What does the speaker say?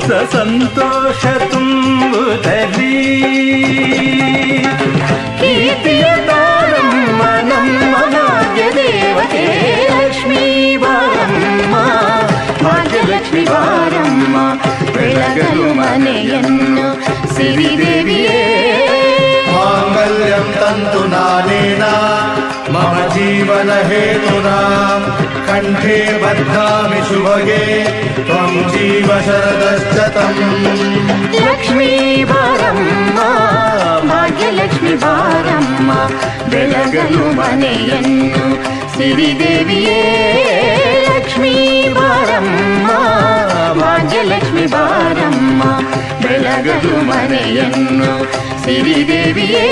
ಸಂತೋಷ ತುಂಬುತ್ತಲಿ. ಕೀರ್ತಿಯ ತಾರಮ್ಮ ನಮ್ಮ ಭಾಗ್ಯ ದೇವತೆ ಲಕ್ಷ್ಮೀ ಬಾರಮ್ಮ, ಭಾಗ್ಯಲಕ್ಷ್ಮಿ ಬಾರಮ್ಮ, ಬೆಳಗಲು ಮನೆಯನ್ನು ಸಿರಿದೇವಿಯೇ. ಮಾಂಗಲ್ಯಂ ತಂತು ನಾನೇನ ಮಮ ಜೀವನ ಹೇತುನಾ, ಕಂಠೆ ಬದ್ಧಾಮಿ ಶುಭಗೆ ತ್ವಂ ಜೀವ ಶರದಶ್ಚತಂ. ಲಕ್ಷ್ಮೀ ಬಾರಮ್ಮ, ಭಾಗ್ಯಲಕ್ಷ್ಮಿ ಬಾರಮ್ಮ, ಬೆಳಗಲು ಮನೆಯನ್ನು ಸಿರಿದೇವಿಯೇ. ಲಕ್ಷ್ಮೀ ಬಾರಮ್ಮ, ಭಾಗ್ಯಲಕ್ಷ್ಮಿ ಬಾರಮ್ಮ, ಬೆಳಗಲು ಮನೆಯನ್ನು ಸಿರಿದೇವಿಯೇ.